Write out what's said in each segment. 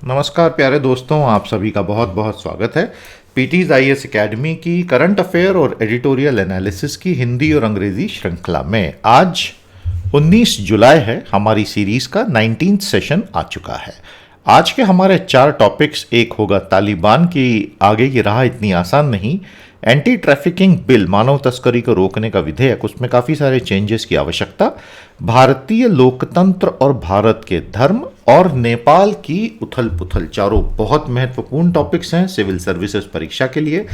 नमस्कार प्यारे दोस्तों, आप सभी का बहुत बहुत स्वागत है पीटीज आईएएस एकेडमी की करंट अफेयर और एडिटोरियल एनालिसिस की हिंदी और अंग्रेजी श्रृंखला में। आज 19 जुलाई है, हमारी सीरीज का 19th सेशन आ चुका है। आज के हमारे 4 टॉपिक्स, एक होगा तालिबान की आगे की राह इतनी आसान नहीं, एंटी ट्रैफिकिंग बिल मानव तस्करी को रोकने का विधेयक, उसमें काफ़ी सारे चेंजेस की आवश्यकता, भारतीय लोकतंत्र और भारत के धर्म, और नेपाल की उथल पुथल। चारों बहुत महत्वपूर्ण टॉपिक्स हैं सिविल सर्विसेज परीक्षा के लिए।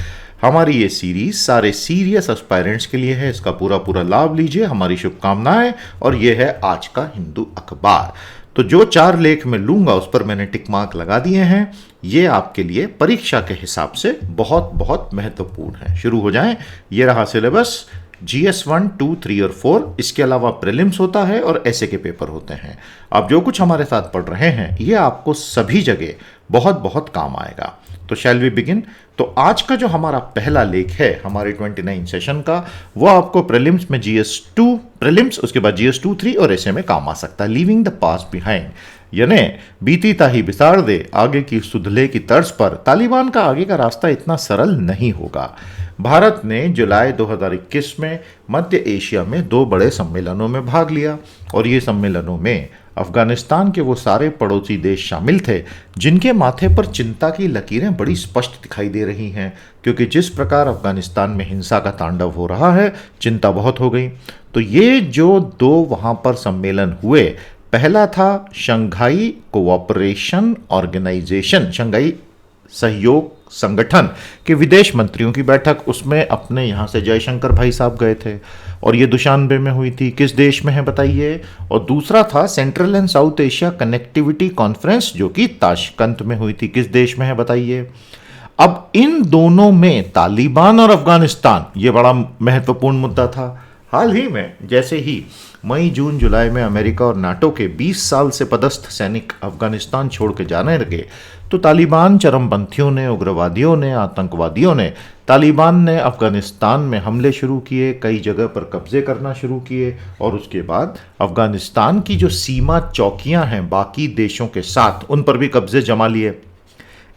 हमारी ये सीरीज सारे सीरियस एस्पायरेंट्स के लिए है, इसका पूरा पूरा लाभ लीजिए, हमारी शुभकामनाएं। और ये है आज का हिंदू अखबार। तो जो 4 लेख मैं लूंगा उस पर मैंने टिक मार्क लगा दिए हैं। ये आपके लिए परीक्षा के हिसाब से बहुत बहुत महत्वपूर्ण है। शुरू हो जाएं। ये रहा सिलेबस, GS 1, 2, 3 और 4। इसके अलावा प्रीलिम्स होता है और ऐसे के पेपर होते हैं। आप जो कुछ हमारे साथ पढ़ रहे हैं ये आपको सभी जगह बहुत बहुत काम आएगा। तो शैल वी बिगिन। तो आज का जो हमारा पहला लेख है हमारे 29 सेशन का, वो आपको प्रीलिम्स में GS 2 प्रीलिम्स, उसके बाद GS 2, 3 और ऐसे में काम आ सकता है। लीविंग द पास्ट बिहाइंड, यानी बीती ताही बिसार दे, आगे की सुधले की तर्ज पर तालिबान का आगे का रास्ता इतना सरल नहीं होगा। भारत ने जुलाई 2021 में मध्य एशिया में 2 बड़े सम्मेलनों में भाग लिया और ये सम्मेलनों में अफगानिस्तान के वो सारे पड़ोसी देश शामिल थे जिनके माथे पर चिंता की लकीरें बड़ी स्पष्ट दिखाई दे रही हैं, क्योंकि जिस प्रकार अफगानिस्तान में हिंसा का तांडव हो रहा है, चिंता बहुत हो गई। तो ये जो 2 वहाँ पर सम्मेलन हुए, पहला था शंघाई कोऑपरेशन ऑर्गेनाइजेशन, शंघाई सहयोग संगठन के विदेश मंत्रियों की बैठक। उसमें अपने यहाँ से जयशंकर भाई साहब गए थे और ये दुशानबे में हुई थी। किस देश में है बताइए। और दूसरा था central and south Asia connectivity conference, जो कि ताशकंद में हुई थी। किस देश में है बताइए। अब इन दोनों में तालिबान और अफगानिस्तान, ये बड़ा महत्वपूर्ण मुद्दा था। हाल ही में जैसे ही मई, जून, जुलाई में अमेरिका और नाटो के 20 साल से पदस्थ सैनिक अफगानिस्तान छोड़ के जाने लगे, तो तालिबान चरमपंथियों ने, उग्रवादियों ने, आतंकवादियों ने, तालिबान ने अफगानिस्तान में हमले शुरू किए, कई जगह पर कब्जे करना शुरू किए और उसके बाद अफगानिस्तान की जो सीमा चौकियां हैं बाकी देशों के साथ, उन पर भी कब्जे जमा लिए।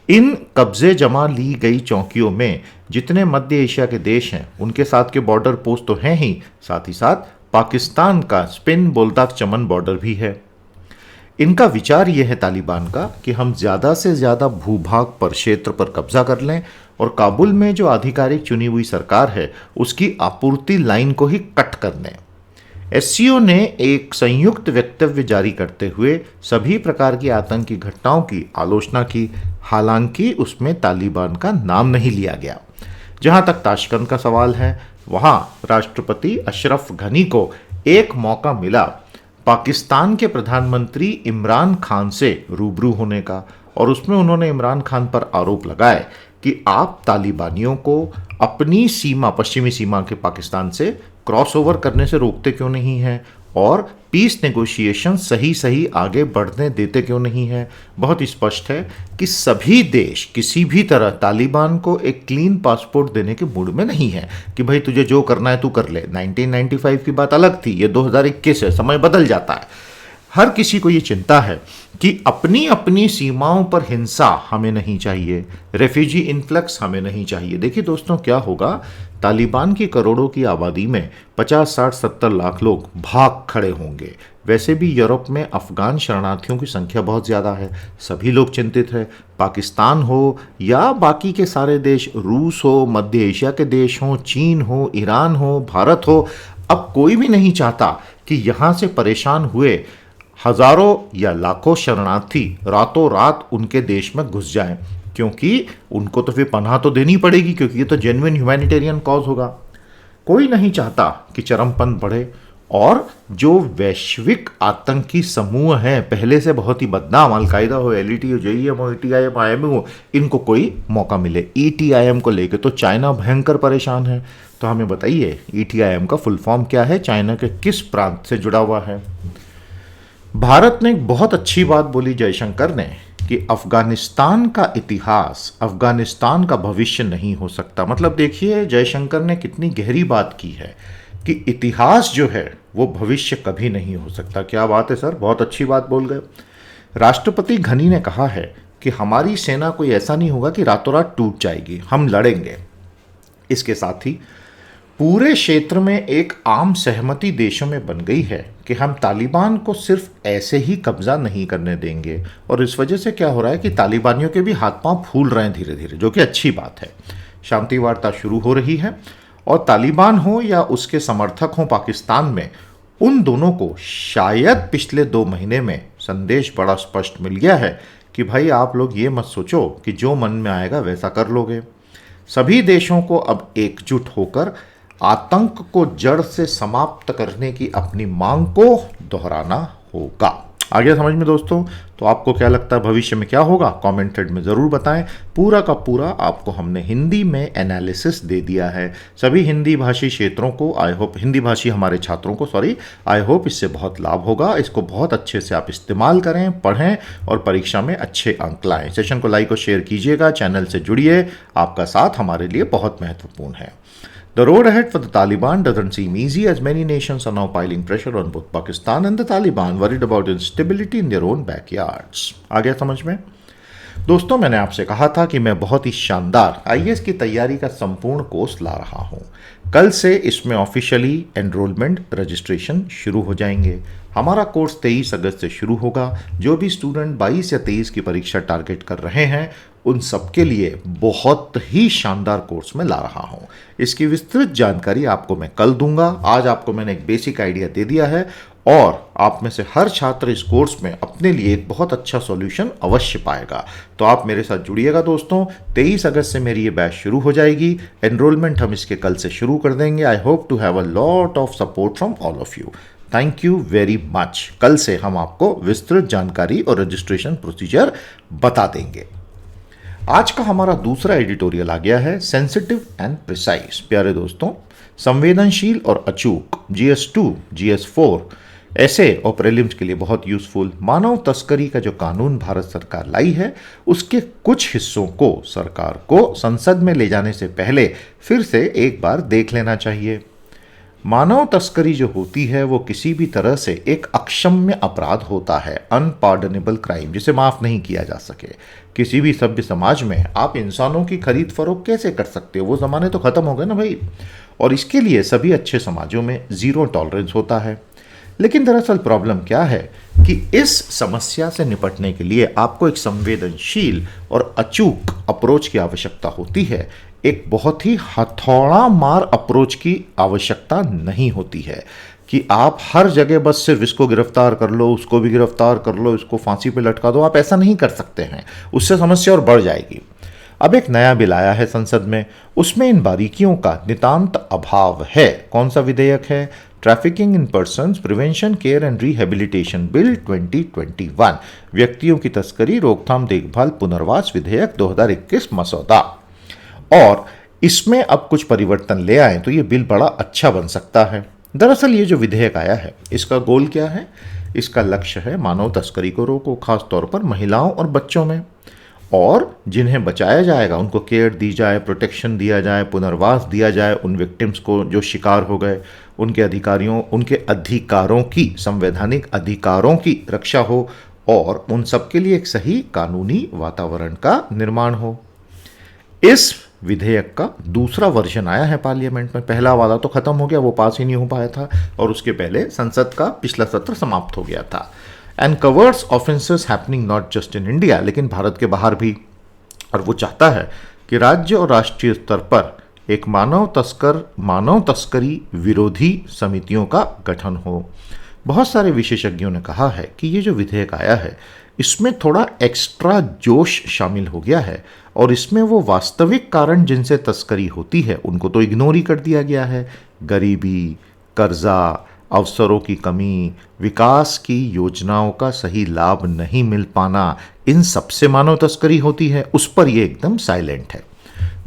इन कब्जे जमा ली गई चौकियों में जितने मध्य एशिया के देश हैं उनके साथ के बॉर्डर पोस्ट तो हैं ही, साथ ही साथ पाकिस्तान का स्पिन बोलताक चमन बॉर्डर भी है। इनका विचार यह है तालिबान का कि हम ज़्यादा से ज़्यादा भूभाग पर, क्षेत्र पर कब्जा कर लें और काबुल में जो आधिकारिक चुनी हुई सरकार है उसकी आपूर्ति लाइन को ही कट कर दें। SCO ने एक संयुक्त वक्तव्य जारी करते हुए सभी प्रकार की आतंकी घटनाओं की आलोचना की, हालांकि उसमें तालिबान का नाम नहीं लिया गया। जहां तक ताशकंद का सवाल है, वहां राष्ट्रपति अशरफ घनी को एक मौका मिला पाकिस्तान के प्रधानमंत्री इमरान खान से रूबरू होने का, और उसमें उन्होंने इमरान खान पर आरोप लगाए कि आप तालिबानियों को अपनी सीमा, पश्चिमी सीमा के पाकिस्तान से क्रॉस ओवर करने से रोकते क्यों नहीं हैं और पीस नेगोशिएशन सही आगे बढ़ने देते क्यों नहीं है। बहुत स्पष्ट है कि सभी देश किसी भी तरह तालिबान को एक क्लीन पासपोर्ट देने के मूड में नहीं है कि भाई तुझे जो करना है तू कर ले। 1995 की बात अलग थी, ये 2021 है, समय बदल जाता है। हर किसी को ये चिंता है कि अपनी अपनी सीमाओं पर हिंसा हमें नहीं चाहिए, रेफ्यूजी इन्फ्लक्स हमें नहीं चाहिए। देखिए दोस्तों, क्या होगा, तालिबान की करोड़ों की आबादी में 50, 60, 70 लाख लोग भाग खड़े होंगे। वैसे भी यूरोप में अफगान शरणार्थियों की संख्या बहुत ज़्यादा है, सभी लोग चिंतित हैं। पाकिस्तान हो या बाकी के सारे देश, रूस हो, मध्य एशिया के देश हों, चीन हो, ईरान हो, भारत हो, अब कोई भी नहीं चाहता कि यहाँ से परेशान हुए हजारों या लाखों शरणार्थी रातों रात उनके देश में घुस जाएं, क्योंकि उनको तो फिर पनाह तो देनी पड़ेगी, क्योंकि ये तो जेन्युइन ह्यूमैनिटेरियन कॉज होगा। कोई नहीं चाहता कि चरमपंथ बढ़े और जो वैश्विक आतंकी समूह हैं, पहले से बहुत ही बदनाम, अलकायदा हो, LET हो, JEM हो, ETIM, IM हो, इनको कोई मौका मिले। ETIM को लेकर तो चाइना भयंकर परेशान है। तो हमें बताइए ETIM का फुल फॉर्म क्या है, चाइना के किस प्रांत से जुड़ा हुआ है। भारत ने एक बहुत अच्छी बात बोली जयशंकर ने कि अफगानिस्तान का इतिहास, अफगानिस्तान का भविष्य नहीं हो सकता। मतलब देखिए जयशंकर ने कितनी गहरी बात की है कि इतिहास जो है वो भविष्य कभी नहीं हो सकता। क्या बात है सर, बहुत अच्छी बात बोल गए। राष्ट्रपति घनी ने कहा है कि हमारी सेना कोई ऐसा नहीं होगा कि रातों रात टूट जाएगी, हम लड़ेंगे। इसके साथ ही पूरे क्षेत्र में एक आम सहमति देशों में बन गई है कि हम तालिबान को सिर्फ ऐसे ही कब्जा नहीं करने देंगे। और इस वजह से क्या हो रहा है कि तालिबानियों के भी हाथ पांव फूल रहे हैं धीरे धीरे, जो कि अच्छी बात है। शांति वार्ता शुरू हो रही है और तालिबान हो या उसके समर्थक हो पाकिस्तान में, उन दोनों को शायद पिछले 2 महीने में संदेश बड़ा स्पष्ट मिल गया है कि भाई आप लोग ये मत सोचो कि जो मन में आएगा वैसा कर लोगे। सभी देशों को अब एकजुट होकर आतंक को जड़ से समाप्त करने की अपनी मांग को दोहराना होगा। आ गया समझ में दोस्तों? तो आपको क्या लगता है भविष्य में क्या होगा? कमेंटेड में ज़रूर बताएं। पूरा का पूरा आपको हमने हिंदी में एनालिसिस दे दिया है सभी हिंदी भाषी क्षेत्रों को। आई होप हिंदी भाषी हमारे छात्रों को, आई होप इससे बहुत लाभ होगा। इसको बहुत अच्छे से आप इस्तेमाल करें, पढ़ें और परीक्षा में अच्छे अंक लाएं। सेशन को लाइक और शेयर कीजिएगा, चैनल से जुड़िए, आपका साथ हमारे लिए बहुत महत्वपूर्ण है। The road ahead for the Taliban doesn't seem easy, as many nations are now piling pressure on both Pakistan and the Taliban, worried about instability in their own backyards. आ गया समझ में? दोस्तों, मैंने आपसे कहा था कि मैं बहुत ही शानदार आईएएस की तैयारी का संपूर्ण कोर्स ला रहा हूं। कल से इसमें ऑफिशियली एनरोलमेंट रजिस्ट्रेशन शुरू हो जाएंगे। हमारा कोर्स 23 अगस्त से शुरू होगा। जो भी स्टूडेंट 22 या 23 की परीक्षा टारगेट कर रहे हैं, उन सबके लिए बहुत ही शानदार कोर्स में ला रहा हूं। इसकी विस्तृत जानकारी आपको मैं कल दूंगा। आज आपको मैंने एक बेसिक आइडिया दे दिया है और आप में से हर छात्र इस कोर्स में अपने लिए एक बहुत अच्छा सॉल्यूशन अवश्य पाएगा। तो आप मेरे साथ जुड़िएगा दोस्तों। 23 अगस्त से मेरी ये बैच शुरू हो जाएगी। एनरोलमेंट हम इसके कल से शुरू कर देंगे। I hope to have a lot of support from all of you. Thank you very much. कल से हम आपको विस्तृत जानकारी और रजिस्ट्रेशन प्रोसीजर बता देंगे। आज का हमारा दूसरा एडिटोरियल आ गया है, सेंसिटिव एंड प्रिसाइज। प्यारे दोस्तों, संवेदनशील और अचूक GS2, GS4 ऐसे और प्रीलिम्स के लिए बहुत यूजफुल मानव तस्करी का जो कानून भारत सरकार लाई है, उसके कुछ हिस्सों को सरकार को संसद में ले जाने से पहले फिर से एक बार देख लेना चाहिए। मानव तस्करी जो होती है वो किसी भी तरह से एक अक्षम्य अपराध होता है, अनपार्डनेबल क्राइम, जिसे माफ नहीं किया जा सके। किसी भी सभ्य समाज में आप इंसानों की खरीद फरोख्त कैसे कर सकते हो? वो जमाने तो खत्म हो गए ना भाई। और इसके लिए सभी अच्छे समाजों में जीरो टॉलरेंस होता है। लेकिन दरअसल प्रॉब्लम क्या है कि इस समस्या से निपटने के लिए आपको एक संवेदनशील और अचूक अप्रोच की आवश्यकता होती है। एक बहुत ही हथौड़ा मार अप्रोच की आवश्यकता नहीं होती है कि आप हर जगह बस सिर्फ इसको गिरफ्तार कर लो, उसको भी गिरफ्तार कर लो, इसको फांसी पे लटका दो। आप ऐसा नहीं कर सकते हैं, उससे समस्या और बढ़ जाएगी। अब एक नया बिल आया है संसद में, उसमें इन बारीकियों का नितांत अभाव है। कौन सा विधेयक है? Trafficking in persons prevention care and rehabilitation bill 2021, व्यक्तियों की तस्करी रोकथाम देखभाल पुनर्वास विधेयक 2021 मसौदा। और इसमें अब कुछ परिवर्तन ले आए तो ये बिल बड़ा अच्छा बन सकता है। दरअसल ये जो विधेयक आया है, इसका गोल क्या है? इसका लक्ष्य है मानव तस्करी को रोको, खास तौर पर महिलाओं और बच्चों में, और जिन्हें बचाया जाएगा उनको केयर दी जाए, प्रोटेक्शन दिया जाए, पुनर्वास दिया जाए उन विक्टिम्स को जो शिकार हो गए, उनके अधिकारों की, संवैधानिक अधिकारों की रक्षा हो और उन सबके लिए एक सही कानूनी वातावरण का निर्माण हो। इस विधेयक का दूसरा वर्जन आया है पार्लियामेंट में। पहला वाला तो खत्म हो गया, वो पास ही नहीं हो पाया था, और उसके पहले संसद का पिछला सत्र समाप्त हो गया था। And covers offences happening not just in India, लेकिन भारत के बाहर भी। और वो चाहता है कि राज्य और राष्ट्रीय स्तर पर एक मानव तस्करी विरोधी समितियों का गठन हो। बहुत सारे विशेषज्ञों ने कहा है कि ये जो विधेयक आया है, इसमें थोड़ा एक्स्ट्रा जोश शामिल हो गया है और इसमें वो वास्तविक कारण जिनसे तस्करी होती है उनको तो इग्नोर ही कर दिया गया है। गरीबी, कर्जा, अवसरों की कमी, विकास की योजनाओं का सही लाभ नहीं मिल पाना, इन सबसे मानव तस्करी होती है, उस पर ये एकदम साइलेंट है।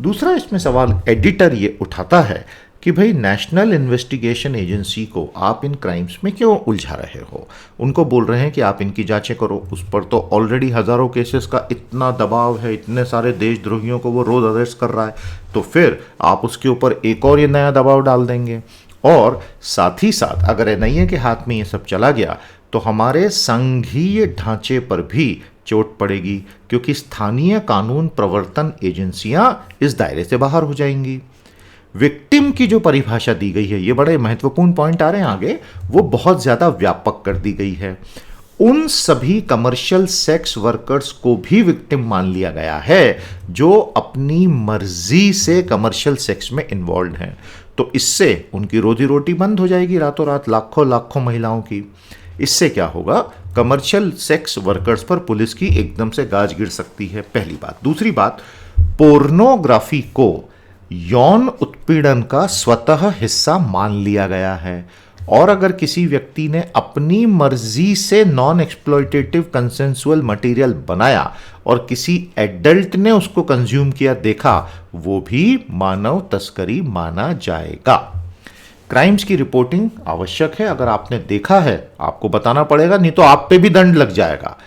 दूसरा इसमें सवाल एडिटर ये उठाता है कि भाई नेशनल इन्वेस्टिगेशन एजेंसी को आप इन क्राइम्स में क्यों उलझा रहे हो? उनको बोल रहे हैं कि आप इनकी जांचें करो, उस पर तो ऑलरेडी हज़ारों केसेस का इतना दबाव है, इतने सारे देशद्रोहियों को वो रोज़ अरेस्ट कर रहा है, तो फिर आप उसके ऊपर एक और ये नया दबाव डाल देंगे। और साथ ही साथ अगर एनआईए के हाथ में ये सब चला गया तो हमारे संघीय ढांचे पर भी चोट पड़ेगी, क्योंकि स्थानीय कानून प्रवर्तन एजेंसियां इस दायरे से बाहर हो जाएंगी। विक्टिम की जो परिभाषा दी गई है, ये बड़े महत्वपूर्ण पॉइंट आ रहे हैं आगे, वो बहुत ज्यादा व्यापक कर दी गई है। उन सभी कमर्शियल सेक्स वर्कर्स को भी विक्टिम मान लिया गया है जो अपनी मर्जी से कमर्शियल सेक्स में इन्वॉल्व हैं। तो इससे उनकी रोजी रोटी बंद हो जाएगी रातों रात, लाखों लाखों महिलाओं की। इससे क्या होगा, कमर्शियल सेक्स वर्कर्स पर पुलिस की एकदम से गाज गिर सकती है, पहली बात। दूसरी बात, पोर्नोग्राफी को यौन उत्पीड़न का स्वतः हिस्सा मान लिया गया है, और अगर किसी व्यक्ति ने अपनी मर्जी से नॉन एक्सप्लॉयटेटिव कंसेंसुअल मटेरियल बनाया और किसी एडल्ट ने उसको कंज्यूम किया देखा, वो भी मानव तस्करी माना जाएगा। क्राइम्स की रिपोर्टिंग आवश्यक है। अगर आपने देखा है आपको बताना पड़ेगा, नहीं तो आप पे भी दंड लग जाएगा।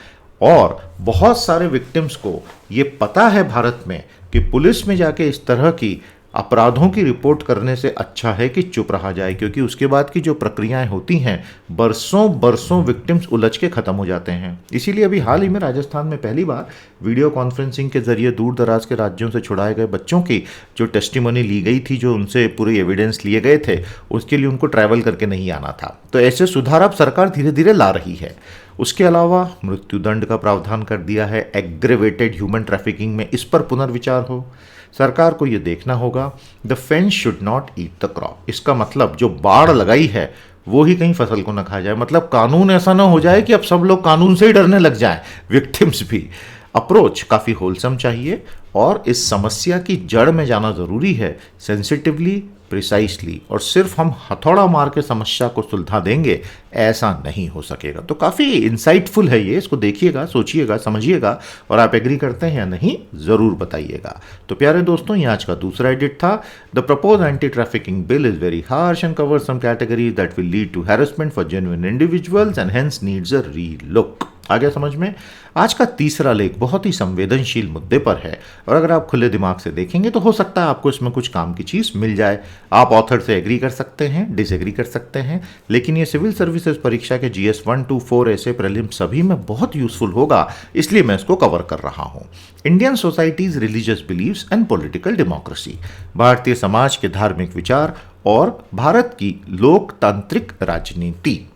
और बहुत सारे विक्टिम्स को ये पता है भारत में कि पुलिस में जाके इस तरह की अपराधों की रिपोर्ट करने से अच्छा है कि चुप रहा जाए, क्योंकि उसके बाद की जो प्रक्रियाएं होती हैं, बरसों बरसों विक्टिम्स उलझ के खत्म हो जाते हैं। इसीलिए अभी हाल ही में राजस्थान में पहली बार वीडियो कॉन्फ्रेंसिंग के जरिए दूर दराज के राज्यों से छुड़ाए गए बच्चों की जो टेस्टिमनी ली गई थी, जो उनसे पूरे एविडेंस लिए गए थे, उसके लिए उनको ट्रैवल करके नहीं आना था। तो ऐसे सुधार अब सरकार धीरे धीरे ला रही है। उसके अलावा मृत्युदंड का प्रावधान कर दिया है। एग्रेवेटेड ह्यूमन ट्रैफिकिंग में इस पर पुनर्विचार हो। सरकार को यह देखना होगा, the fence should not eat the crop. इसका मतलब जो बाड़ लगाई है वो ही कहीं फसल को न खा जाए। मतलब कानून ऐसा ना हो जाए कि अब सब लोग कानून से ही डरने लग जाएं, विक्टिम्स भी। अप्रोच काफ़ी होलसम चाहिए और इस समस्या की जड़ में जाना ज़रूरी है, सेंसिटिवली, प्रिसाइसली। और सिर्फ हम हथौड़ा मार के समस्या को सुलझा देंगे, ऐसा नहीं हो सकेगा। तो काफ़ी इंसाइटफुल है ये, इसको देखिएगा, सोचिएगा, समझिएगा, और आप एग्री करते हैं या नहीं ज़रूर बताइएगा। तो प्यारे दोस्तों, ये आज का दूसरा एडिट था। The propose anti trafficking bill is very harsh and cover some categories that will lead to harassment for genuine individuals and hence needs a relook. आ गया समझ में? आज का तीसरा लेख बहुत ही संवेदनशील मुद्दे पर है, और अगर आप खुले दिमाग से देखेंगे तो हो सकता है आपको इसमें कुछ काम की चीज मिल जाए। आप ऑथर से एग्री कर सकते हैं, डिसएग्री कर सकते हैं, लेकिन ये सिविल सर्विसेज परीक्षा के GS 1 2 4 ऐसे प्रीलिम सभी में बहुत यूजफुल होगा, इसलिए मैं इसको कवर कर रहा हूं। Indian societies religious beliefs and political democracy, भारतीय समाज के धार्मिक विचार और भारत की लोकतांत्रिक राजनीति।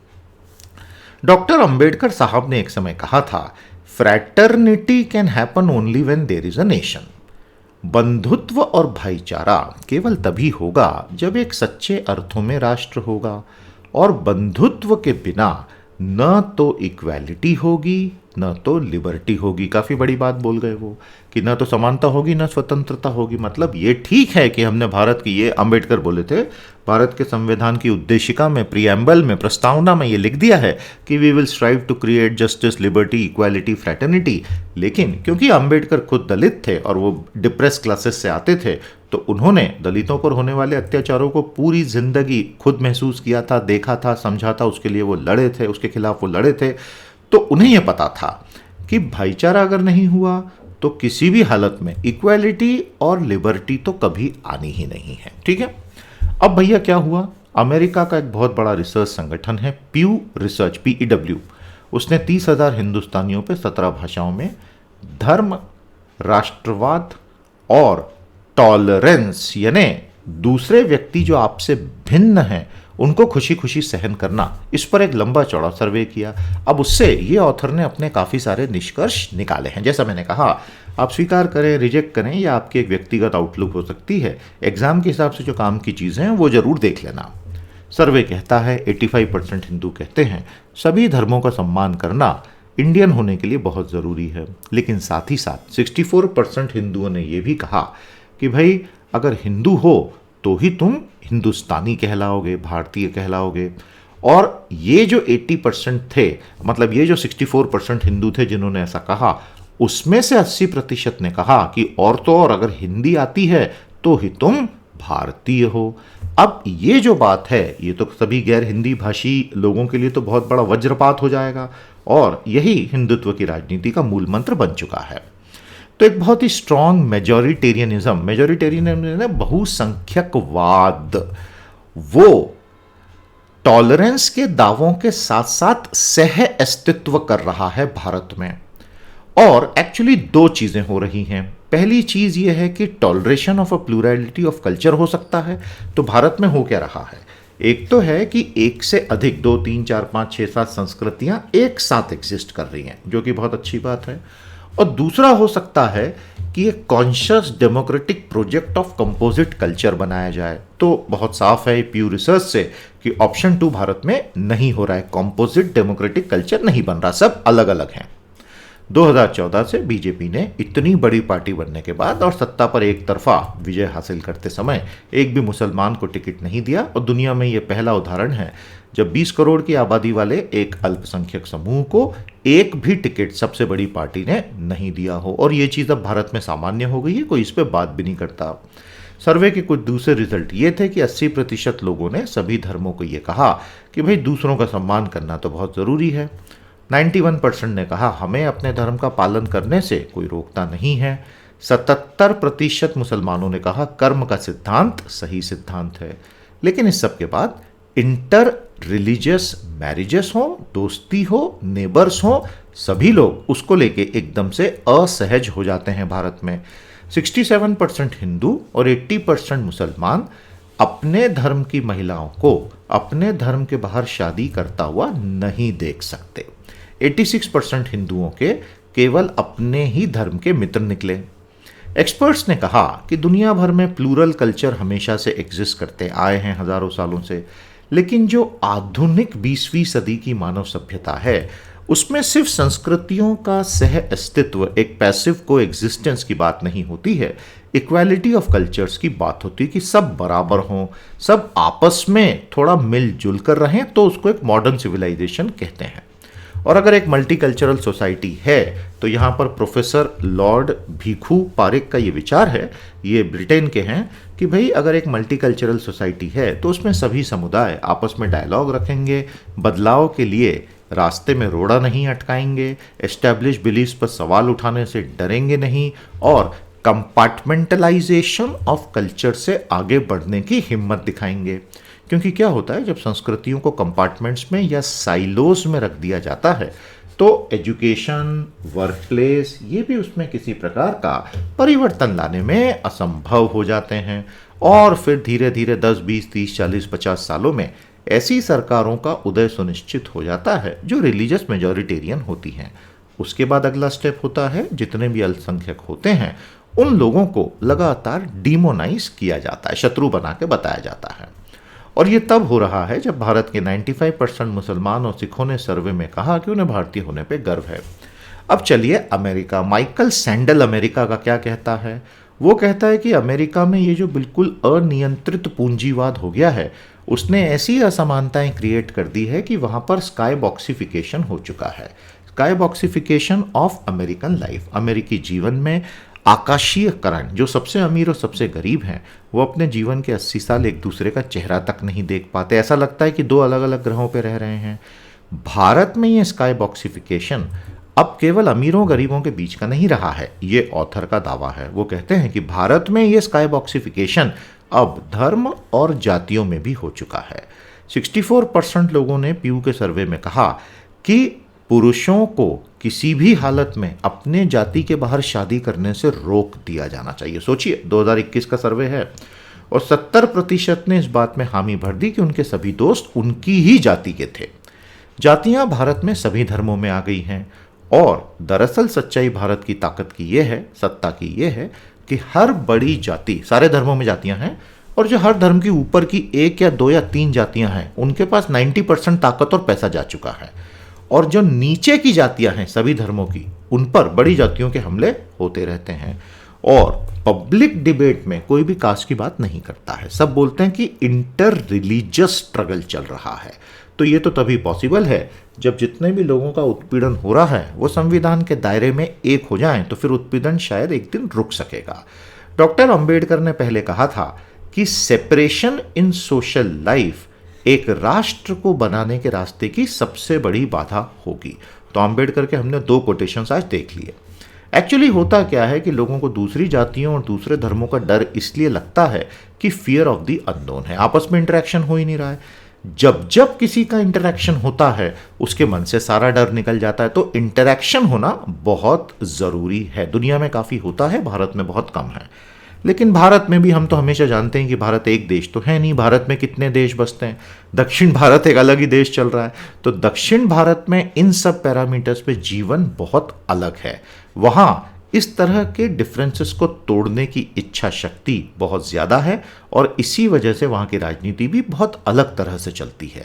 डॉक्टर अंबेडकर साहब ने एक समय कहा था, fraternity can happen only when there is a nation. बंधुत्व और भाईचारा केवल तभी होगा जब एक सच्चे अर्थों में राष्ट्र होगा, और बंधुत्व के बिना न तो इक्वालिटी होगी न तो लिबर्टी होगी। काफी बड़ी बात बोल गए वो, कि न तो समानता होगी न स्वतंत्रता होगी। मतलब ये ठीक है कि हमने भारत की, ये अंबेडकर बोले थे, भारत के संविधान की उद्देशिका में, प्रीएम्बल में, प्रस्तावना में ये लिख दिया है कि we will strive to create justice, liberty, equality, fraternity. लेकिन क्योंकि अंबेडकर खुद दलित थे और वो डिप्रेस क्लासेस से आते थे, तो उन्होंने दलितों पर होने वाले अत्याचारों को पूरी जिंदगी खुद महसूस किया था, देखा था, समझा था, उसके लिए वो लड़े थे, उसके खिलाफ वो लड़े थे। तो उन्हें यह पता था कि भाईचारा अगर नहीं हुआ तो किसी भी हालत में इक्वालिटी और लिबर्टी तो कभी आनी ही नहीं है। ठीक है। अब भैया क्या हुआ, अमेरिका का एक बहुत बड़ा रिसर्च संगठन है प्यू रिसर्च, PEW, उसने 30,000 हिंदुस्तानियों पे 17 भाषाओं में धर्म, राष्ट्रवाद और टॉलरेंस, यानी दूसरे व्यक्ति जो आपसे भिन्न हैं उनको खुशी खुशी सहन करना, इस पर एक लंबा चौड़ा सर्वे किया। अब उससे ये ऑथर ने अपने काफ़ी सारे निष्कर्ष निकाले हैं। जैसा मैंने कहा, आप स्वीकार करें, रिजेक्ट करें, या आपकी एक व्यक्तिगत आउटलुक हो सकती है। एग्जाम के हिसाब से जो काम की चीज़ें हैं वो जरूर देख लेना। सर्वे कहता है 85% हिंदू कहते हैं सभी धर्मों का सम्मान करना इंडियन होने के लिए बहुत ज़रूरी है। लेकिन साथ ही साथ 64% हिंदुओं ने यह भी कहा कि भाई अगर हिंदू हो तो ही तुम हिंदुस्तानी कहलाओगे, भारतीय कहलाओगे। और ये जो 80% थे, मतलब ये जो 64% हिंदू थे जिन्होंने ऐसा कहा, उसमें से 80% ने कहा कि और तो और अगर हिंदी आती है तो ही तुम भारतीय हो। अब ये जो बात है, ये तो सभी गैर हिंदी भाषी लोगों के लिए तो बहुत बड़ा वज्रपात हो जाएगा, और यही हिंदुत्व की राजनीति का मूल मंत्र बन चुका है। तो एक बहुत ही स्ट्रॉन्ग मेजोरिटेरियनिज्म, बहुसंख्यकवाद, वो टॉलरेंस के दावों के साथ साथ सह अस्तित्व कर रहा है भारत में। और एक्चुअली दो चीजें हो रही हैं। पहली चीज ये है कि toleration of a plurality of culture हो सकता है। तो भारत में हो क्या रहा है, एक तो है कि एक से अधिक 2 3 4 5 6 7 संस्कृतियां एक साथ एग्जिस्ट कर रही हैं, जो कि बहुत अच्छी बात है। और दूसरा हो सकता है कि एक conscious democratic project of composite culture बनाया जाए। तो बहुत साफ है प्यू रिसर्च से कि ऑप्शन 2 भारत में नहीं हो रहा है, कंपोजिट डेमोक्रेटिक कल्चर नहीं बन रहा, सब अलग अलग हैं। 2014 से बीजेपी ने इतनी बड़ी पार्टी बनने के बाद और सत्ता पर एक तरफा विजय हासिल करते समय एक भी मुसलमान को टिकट नहीं दिया। और दुनिया में यह पहला उदाहरण है जब 20 करोड़ की आबादी वाले एक अल्पसंख्यक समूह को एक भी टिकट सबसे बड़ी पार्टी ने नहीं दिया हो। और ये चीज़ अब भारत में सामान्य हो गई है, कोई इस पर बात भी नहीं करता। सर्वे के कुछ दूसरे रिजल्ट ये थे कि 80% लोगों ने सभी धर्मों को ये कहा कि भाई दूसरों का सम्मान करना तो बहुत ज़रूरी है। 91% ने कहा हमें अपने धर्म का पालन करने से कोई रोकता नहीं है। 77% मुसलमानों ने कहा कर्म का सिद्धांत सही सिद्धांत है। लेकिन इस सब के बाद इंटर रिलीजियस मैरिजेस हो, दोस्ती हो, नेबर्स हो, सभी लोग उसको लेके एकदम से असहज हो जाते हैं भारत में। 67% हिंदू और 80% मुसलमान अपने धर्म की महिलाओं को अपने धर्म के बाहर शादी करता हुआ नहीं देख सकते। 86% हिंदुओं के केवल अपने ही धर्म के मित्र निकले। एक्सपर्ट्स ने कहा कि दुनिया भर में प्लूरल कल्चर हमेशा से एग्जिस्ट करते आए हैं हजारों सालों से, लेकिन जो आधुनिक 20वीं सदी की मानव सभ्यता है उसमें सिर्फ संस्कृतियों का सह अस्तित्व, एक पैसिव को एग्जिस्टेंस की बात नहीं होती है, इक्वालिटी ऑफ कल्चर्स की बात होती है कि सब बराबर हों, सब आपस में थोड़ा मिलजुल कर रहें, तो उसको एक मॉडर्न सिविलाइजेशन कहते हैं। और अगर एक मल्टीकल्चरल सोसाइटी है तो यहाँ पर प्रोफेसर लॉर्ड भिखू पारिक का ये विचार है, ये ब्रिटेन के हैं, कि भाई अगर एक मल्टीकल्चरल सोसाइटी है तो उसमें सभी समुदाय आपस में डायलॉग रखेंगे, बदलाव के लिए रास्ते में रोड़ा नहीं अटकाएंगे, एस्टैब्लिश बिलीफ्स पर सवाल उठाने से डरेंगे नहीं और कंपार्टमेंटलाइजेशन ऑफ कल्चर से आगे बढ़ने की हिम्मत दिखाएंगे। क्योंकि क्या होता है जब संस्कृतियों को कंपार्टमेंट्स में या साइलोज में रख दिया जाता है तो एजुकेशन, वर्क प्लेस, ये भी उसमें किसी प्रकार का परिवर्तन लाने में असंभव हो जाते हैं। और फिर धीरे धीरे 10, 20, 30, 40, 50 सालों में ऐसी सरकारों का उदय सुनिश्चित हो जाता है जो रिलीजियस मेजॉरिटेरियन होती हैं। उसके बाद अगला स्टेप होता है जितने भी अल्पसंख्यक होते हैं उन लोगों को लगातार डिमोनाइज किया जाता है, शत्रु बना के बताया जाता है। और ये तब हो रहा है जब भारत के 95% मुसलमान और सिखों ने सर्वे में कहा कि उन्हें भारतीय होने पे गर्व है। अब चलिए अमेरिका, माइकल सैंडल अमेरिका का क्या कहता है। वो कहता है कि अमेरिका में ये जो बिल्कुल अनियंत्रित पूंजीवाद हो गया है उसने ऐसी असमानताएं क्रिएट कर दी है कि वहाँ पर स्काई बॉक्सिफिकेशन हो चुका है। स्काई बॉक्सिफिकेशन ऑफ अमेरिकन लाइफ, अमेरिकी जीवन में आकाशीयकरण। जो सबसे अमीर और सबसे गरीब हैं वो अपने जीवन के 80 साल एक दूसरे का चेहरा तक नहीं देख पाते, ऐसा लगता है कि दो अलग अलग ग्रहों पर रह रहे हैं। भारत में ये स्काई बॉक्सिफिकेशन अब केवल अमीरों गरीबों के बीच का नहीं रहा है, ये ऑथर का दावा है। वो कहते हैं कि भारत में ये स्काई बॉक्सिफिकेशन अब धर्म और जातियों में भी हो चुका है। 64% लोगों ने पीयू के सर्वे में कहा कि पुरुषों को किसी भी हालत में अपने जाति के बाहर शादी करने से रोक दिया जाना चाहिए। सोचिए 2021 का सर्वे है और 70% ने इस बात में हामी भर दी कि उनके सभी दोस्त उनकी ही जाति के थे। जातियां भारत में सभी धर्मों में आ गई हैं और दरअसल सच्चाई भारत की ताकत की ये है, सत्ता की ये है कि हर बड़ी जाति, सारे धर्मों में जातियां हैं और जो हर धर्म की ऊपर की 1 या 2 या 3 जातियां हैं उनके पास 90% ताकत और पैसा जा चुका है। और जो नीचे की जातियां हैं सभी धर्मों की, उन पर बड़ी जातियों के हमले होते रहते हैं। और पब्लिक डिबेट में कोई भी कास्ट की बात नहीं करता है, सब बोलते हैं कि इंटर रिलीजियस स्ट्रगल चल रहा है। तो ये तो तभी पॉसिबल है जब जितने भी लोगों का उत्पीड़न हो रहा है वो संविधान के दायरे में एक हो जाएं, तो फिर उत्पीड़न शायद एक दिन रुक सकेगा। डॉक्टर अंबेडकर ने पहले कहा था कि सेपरेशन इन सोशल लाइफ एक राष्ट्र को बनाने के रास्ते की सबसे बड़ी बाधा होगी। तो अंबेडकर के हमने 2 कोटेशंस आज देख लिए। एक्चुअली होता क्या है कि लोगों को दूसरी जातियों और दूसरे धर्मों का डर इसलिए लगता है कि फियर ऑफ द अननोन है, आपस में इंटरेक्शन हो ही नहीं रहा है। जब जब किसी का इंटरेक्शन होता है उसके मन से सारा डर निकल जाता है। तो इंटरेक्शन होना बहुत ज़रूरी है। दुनिया में काफ़ी होता है, भारत में बहुत कम है। लेकिन भारत में भी हम तो हमेशा जानते हैं कि भारत एक देश तो है नहीं, भारत में कितने देश बसते हैं। दक्षिण भारत एक अलग ही देश चल रहा है। तो दक्षिण भारत में इन सब पैरामीटर्स पे जीवन बहुत अलग है। वहाँ इस तरह के डिफरेंसेस को तोड़ने की इच्छा शक्ति बहुत ज़्यादा है और इसी वजह से वहाँ की राजनीति भी बहुत अलग तरह से चलती है।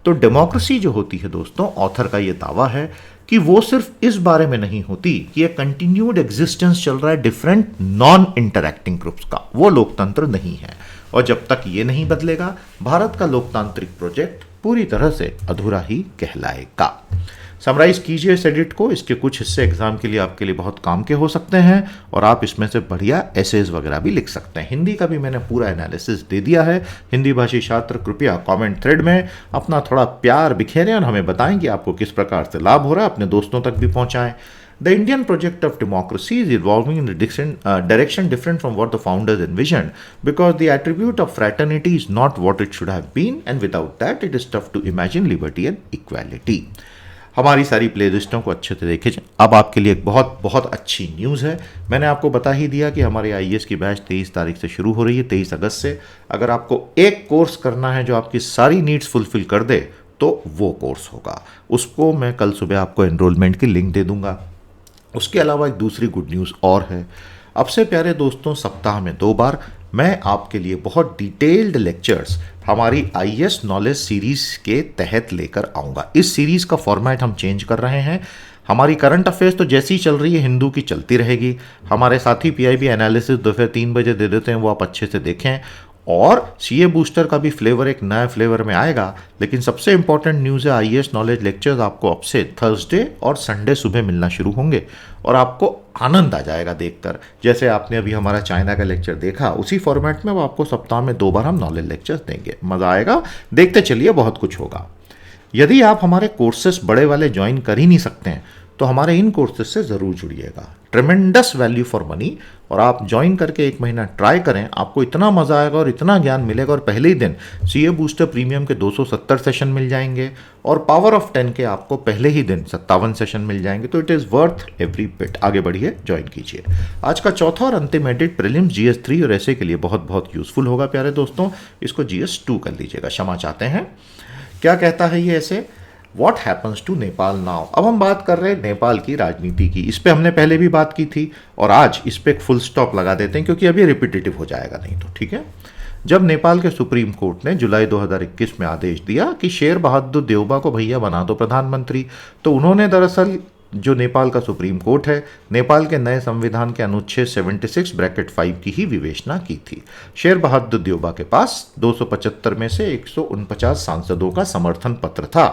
तो डेमोक्रेसी जो होती है दोस्तों, ऑथर का ये दावा है कि वो सिर्फ इस बारे में नहीं होती कि एक कंटिन्यूड एग्जिस्टेंस चल रहा है डिफरेंट नॉन इंटरैक्टिंग ग्रुप्स का, वो लोकतंत्र नहीं है। और जब तक ये नहीं बदलेगा, भारत का लोकतांत्रिक प्रोजेक्ट पूरी तरह से अधूरा ही कहलाएगा। समराइज कीजिए इस एडिट को, इसके कुछ हिस्से एग्जाम के लिए आपके लिए बहुत काम के हो सकते हैं और आप इसमें से बढ़िया एसेज वगैरह भी लिख सकते हैं। हिंदी का भी मैंने पूरा एनालिसिस दे दिया है। हिंदी भाषी छात्र कृपया कमेंट थ्रेड में अपना थोड़ा प्यार बिखेरें और हमें बताएं कि आपको किस प्रकार से लाभ हो रहा है, अपने दोस्तों तक भी पहुंचाएं। The Indian project of democracy is evolving in a direction different from what the founders envisioned, because the attribute of fraternity is not what it should have been, and without that it is tough to imagine liberty and equality. हमारी सारी प्लेलिस्टों को अच्छे से देखें। अब आपके लिए एक बहुत बहुत अच्छी न्यूज़ है। मैंने आपको बता ही दिया कि हमारे आईएएस की बैच 23 तारीख से शुरू हो रही है, 23 अगस्त से। अगर आपको एक कोर्स करना है जो आपकी सारी नीड्स फुलफिल कर दे तो वो कोर्स होगा। उसको मैं कल सुबह आपको एनरोलमेंट की लिंक दे दूंगा। उसके अलावा एक दूसरी गुड न्यूज़ और है। अब से प्यारे दोस्तों, सप्ताह में 2 बार मैं आपके लिए बहुत डिटेल्ड लेक्चर्स हमारी आईएएस नॉलेज सीरीज़ के तहत लेकर आऊँगा। इस सीरीज़ का फॉर्मेट हम चेंज कर रहे हैं। हमारी करंट अफेयर्स तो जैसी चल रही है हिंदू की चलती रहेगी। हमारे साथी पीआईबी एनालिसिस दोपहर 3 बजे दे देते हैं, वो आप अच्छे से देखें। और सीए बूस्टर का भी फ्लेवर एक नया फ्लेवर में आएगा। लेकिन सबसे इंपॉर्टेंट न्यूज़ है, आईएएस नॉलेज लेक्चर्स आपको अब से थर्सडे और संडे सुबह मिलना शुरू होंगे और आपको आनंद आ जाएगा देखकर। जैसे आपने अभी हमारा चाइना का लेक्चर देखा, उसी फॉर्मेट में वो आपको सप्ताह में 2 बार हम नॉलेज लेक्चर्स देंगे। मज़ा आएगा, देखते चलिए, बहुत कुछ होगा। यदि आप हमारे कोर्सेस बड़े वाले ज्वाइन कर ही नहीं सकते हैं तो हमारे इन कोर्सेज से ज़रूर जुड़िएगा। Tremendous value for money. और आप ज्वाइन करके 1 महीना ट्राई करें, आपको इतना मज़ा आएगा और इतना ज्ञान मिलेगा। और पहले ही दिन सीए बूस्टर प्रीमियम के 270 सेशन मिल जाएंगे और पावर ऑफ 10 के आपको पहले ही दिन 57 सेशन मिल जाएंगे। तो it is worth every bit. आगे बढ़िए, ज्वाइन कीजिए। आज का चौथा और अंतिम एडिट प्रीलिम्स जीएस 3 और ऐसे के लिए बहुत बहुत यूजफुल होगा प्यारे दोस्तों। इसको जीएस 2 कर लीजिएगा, क्षमा चाहते हैं। क्या कहता है ये ऐसे? What happens to Nepal now? अब हम बात कर रहे हैं नेपाल की राजनीति की। इस पे हमने पहले भी बात की थी और आज इस पे एक फुल स्टॉप लगा देते हैं, क्योंकि अभी रिपीटेटिव हो जाएगा नहीं तो। ठीक है। जब नेपाल के सुप्रीम कोर्ट ने जुलाई 2021 में आदेश दिया कि शेर बहादुर देउबा को भैया बना दो प्रधानमंत्री, तो उन्होंने दरअसल जो नेपाल का सुप्रीम कोर्ट है, नेपाल के नए संविधान के अनुच्छेद 76(5) की ही विवेचना की थी। शेर बहादुर देउबा के पास 275 में से 149 सांसदों का समर्थन पत्र था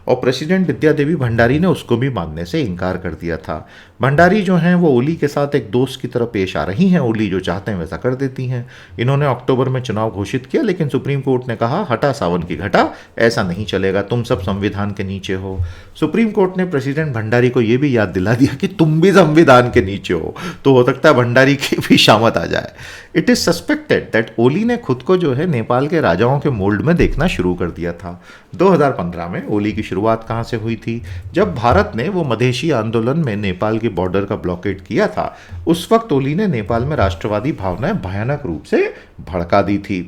और प्रेसिडेंट विद्या देवी भंडारी ने उसको भी मानने से इनकार कर दिया था। भंडारी जो हैं वो ओली के साथ एक दोस्त की तरह पेश आ रही हैं। ओली जो चाहते हैं वैसा कर देती हैं। इन्होंने अक्टूबर में चुनाव घोषित किया, लेकिन सुप्रीम कोर्ट ने कहा हटा सावन की घटा, ऐसा नहीं चलेगा, तुम सब संविधान के नीचे हो। सुप्रीम कोर्ट ने प्रेसिडेंट भंडारी को यह भी याद दिला दिया कि तुम भी संविधान के नीचे हो, तो हो सकता है भंडारी की भी शामत आ जाए। इट इज सस्पेक्टेड दैट ओली ने खुद को जो है नेपाल के राजाओं के मोल्ड में देखना शुरू कर दिया था। 2015 में ओली की शुरुआत कहां से हुई थी? जब भारत ने वो मधेशी आंदोलन में नेपाल की बॉर्डर का ब्लॉकेट किया था, उस वक्त ओली ने नेपाल में राष्ट्रवादी भावनाएं भयानक रूप से भड़का दी थी।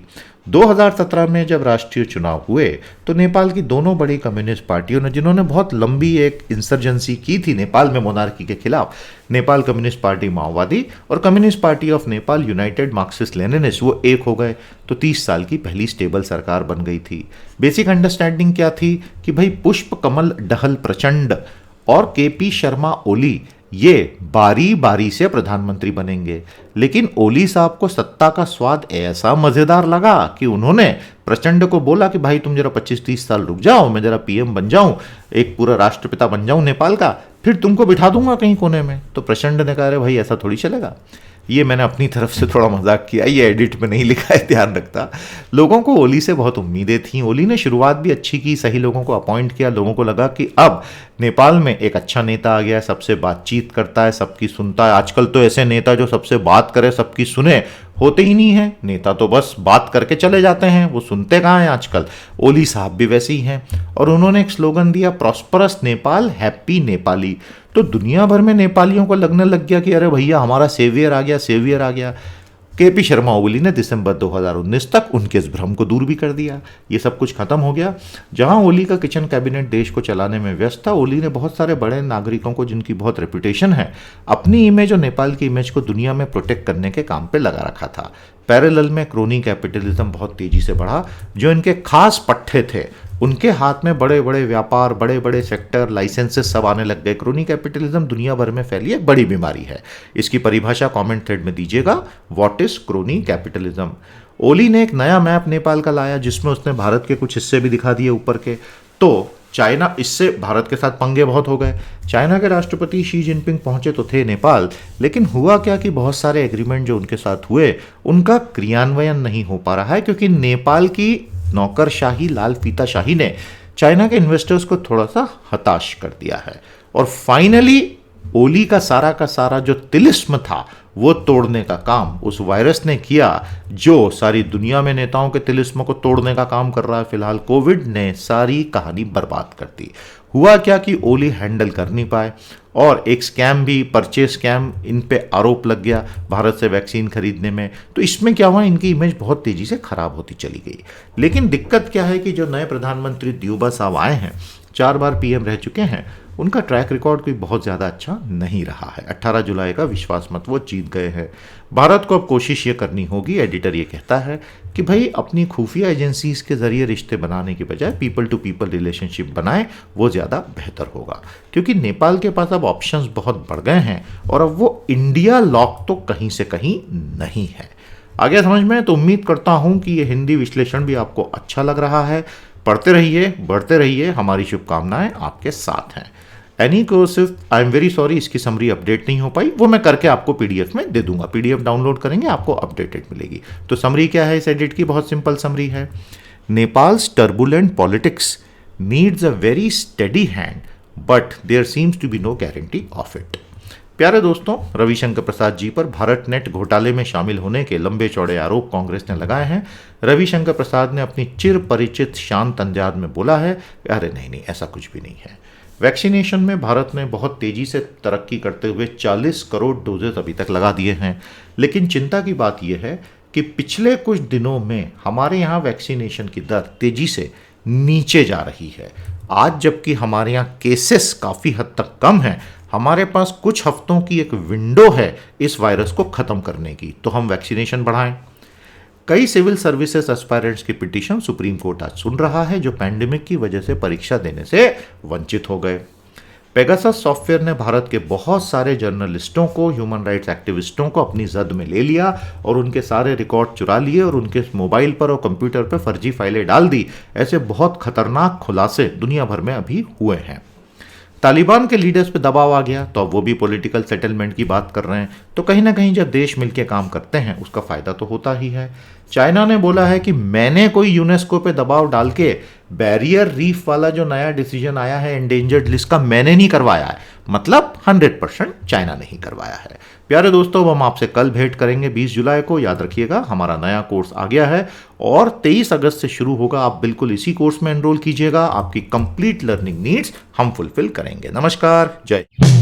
2017 में जब राष्ट्रीय चुनाव हुए तो नेपाल की दोनों बड़ी कम्युनिस्ट पार्टियों ने, जिन्होंने बहुत लंबी एक इंसर्जेंसी की थी नेपाल में मोनार्की के खिलाफ, नेपाल कम्युनिस्ट पार्टी माओवादी और communist party of Nepal United Marxist Leninist, वो एक हो गए तो 30 साल की पहली स्टेबल सरकार बन गई थी। बेसिक अंडरस्टैंडिंग क्या थी कि भाई पुष्प कमल दहल प्रचंड और केपी शर्मा ओली ये बारी बारी से प्रधानमंत्री बनेंगे। लेकिन ओली साहब को सत्ता का स्वाद ऐसा मजेदार लगा कि उन्होंने प्रचंड को बोला कि भाई तुम जरा 25-30 साल रुक जाओ, मैं जरा पीएम बन जाऊं, एक पूरा राष्ट्रपिता बन जाऊं नेपाल का, फिर तुमको बिठा दूंगा कहीं कोने में। तो प्रचंड ने कहा अरे भाई ऐसा थोड़ी चलेगा। ये मैंने अपनी तरफ से थोड़ा मजाक किया, ये एडिट में नहीं लिखा है, ध्यान रखता। लोगों को ओली से बहुत उम्मीदें थीं। ओली ने शुरुआत भी अच्छी की, सही लोगों को अपॉइंट किया। लोगों को लगा कि अब नेपाल में एक अच्छा नेता आ गया, सबसे बातचीत करता है, सबकी सुनता है। आजकल तो ऐसे नेता जो सबसे बात करे सबकी सुने होते ही नहीं है। नेता तो बस बात करके चले जाते हैं, वो सुनते कहाँ हैं आजकल। ओली साहब भी वैसे ही हैं और उन्होंने एक स्लोगन दिया, प्रॉस्परस नेपाल हैप्पी नेपाली। तो दुनिया भर में नेपालियों को लगने लग गया कि अरे भैया हमारा सेवियर आ गया, सेवियर आ गया। केपी शर्मा ओली ने दिसंबर 2019 तक उनके इस भ्रम को दूर भी कर दिया। ये सब कुछ खत्म हो गया। जहां ओली का किचन कैबिनेट देश को चलाने में व्यस्त था, ओली ने बहुत सारे बड़े नागरिकों को, जिनकी बहुत रेपुटेशन है, अपनी इमेज और नेपाल की इमेज को दुनिया में प्रोटेक्ट करने के काम पे लगा रखा था। पैरेलल में क्रोनी कैपिटलिज्म बहुत तेजी से बढ़ा। जो इनके खास पट्टे थे, उनके हाथ में बड़े बड़े व्यापार, बड़े बड़े सेक्टर, लाइसेंसेस सब आने लग गए। क्रोनी कैपिटलिज्म दुनिया भर में फैली एक बड़ी बीमारी है। इसकी परिभाषा कमेंट थ्रेड में दीजिएगा, व्हाट इज क्रोनी कैपिटलिज्म। ओली ने एक नया मैप नेपाल का लाया, जिसमें उसने भारत के कुछ हिस्से भी दिखा दिए ऊपर के। तो चाइना, इससे भारत के साथ पंगे बहुत हो गए। चाइना के राष्ट्रपति शी जिनपिंग पहुंचे तो थे नेपाल, लेकिन हुआ क्या कि बहुत सारे एग्रीमेंट जो उनके साथ हुए, उनका क्रियान्वयन नहीं हो पा रहा है, क्योंकि नेपाल की नौकरशाही, लाल फीताशाही ने चाइना के इन्वेस्टर्स को थोड़ा सा हताश कर दिया है। और फाइनली ओली का सारा जो तिलिस्म था, वो तोड़ने का काम उस वायरस ने किया, जो सारी दुनिया में नेताओं के तिलिस्म को तोड़ने का काम कर रहा है। फिलहाल कोविड ने सारी कहानी बर्बाद कर दी। हुआ क्या कि ओली हैंडल कर नहीं पाए और एक स्कैम भी, परचेज स्कैम, इन पे आरोप लग गया भारत से वैक्सीन खरीदने में। तो इसमें क्या हुआ, इनकी इमेज बहुत तेजी से खराब होती चली गई। लेकिन दिक्कत क्या है कि जो नए प्रधानमंत्री द्यूबा साहब आए हैं, 4 बार पीएम रह चुके हैं, उनका ट्रैक रिकॉर्ड कोई बहुत ज़्यादा अच्छा नहीं रहा है। 18 जुलाई का विश्वास मत वो जीत गए हैं। भारत को अब कोशिश ये करनी होगी, एडिटर ये कहता है, कि भाई अपनी खुफिया एजेंसीज के जरिए रिश्ते बनाने के बजाय पीपल टू पीपल रिलेशनशिप बनाएं, वो ज़्यादा बेहतर होगा। क्योंकि नेपाल के पास अब ऑप्शंस बहुत बढ़ गए हैं और अब वो इंडिया लॉक तो कहीं से कहीं नहीं है। आगे समझ में? तो उम्मीद करता हूं कि ये हिंदी विश्लेषण भी आपको अच्छा लग रहा है। पढ़ते रहिए, बढ़ते रहिए, हमारी शुभकामनाएं आपके साथ हैं। एनी को सिर्फ आई एम वेरी सॉरी, इसकी समरी अपडेट नहीं हो पाई, वो मैं करके आपको पीडीएफ में दे दूंगा। पीडीएफ डाउनलोड करेंगे, आपको अपडेटेड मिलेगी। तो समरी क्या है इस एडिट की? बहुत सिंपल समरी है। Nepal's turbulent politics needs a very steady hand, but there seems to be no guarantee of it. प्यारे दोस्तों, रविशंकर प्रसाद जी पर भारत नेट घोटाले में शामिल होने के लंबे चौड़े आरोप कांग्रेस ने लगाए हैं। रविशंकर प्रसाद ने अपनी चिर परिचित शांत अंदाज में बोला है, अरे नहीं, ऐसा कुछ भी नहीं है। वैक्सीनेशन में भारत ने बहुत तेजी से तरक्की करते हुए 40 करोड़ डोजेस अभी तक लगा दिए हैं। लेकिन चिंता की बात यह है कि पिछले कुछ दिनों में हमारे यहाँ वैक्सीनेशन की दर तेजी से नीचे जा रही है। आज जबकि हमारे यहाँ केसेस काफ़ी हद तक कम हैं, हमारे पास कुछ हफ्तों की एक विंडो है इस वायरस को ख़त्म करने की, तो हम वैक्सीनेशन बढ़ाएं। कई सिविल सर्विसेज एस्पायरेंट्स की पिटीशन सुप्रीम कोर्ट आज सुन रहा है, जो पैंडेमिक की वजह से परीक्षा देने से वंचित हो गए। पेगासस सॉफ्टवेयर ने भारत के बहुत सारे जर्नलिस्टों को, ह्यूमन राइट्स एक्टिविस्टों को अपनी जद में ले लिया और उनके सारे रिकॉर्ड चुरा लिए और उनके मोबाइल पर और कंप्यूटर पर फर्जी फाइलें डाल दी। ऐसे बहुत खतरनाक खुलासे दुनिया भर में अभी हुए हैं। तालिबान के लीडर्स पे दबाव आ गया, तो अब वो भी पॉलिटिकल सेटलमेंट की बात कर रहे हैं। तो कहीं ना कहीं जब देश मिलकर काम करते हैं, उसका फायदा तो होता ही है। चाइना ने बोला है कि मैंने कोई यूनेस्को पे दबाव डाल के बैरियर रीफ वाला जो नया डिसीजन आया है एंडेंजर्ड लिस्ट का, मैंने नहीं करवाया है। मतलब 100% चाइना नहीं करवाया है। प्यारे दोस्तों, हम आपसे कल भेंट करेंगे 20 जुलाई को। याद रखिएगा, हमारा नया कोर्स आ गया है और 23 अगस्त से शुरू होगा। आप बिल्कुल इसी कोर्स में एनरोल कीजिएगा। आपकी कंप्लीट लर्निंग नीड्स हम फुलफिल करेंगे। नमस्कार, जय।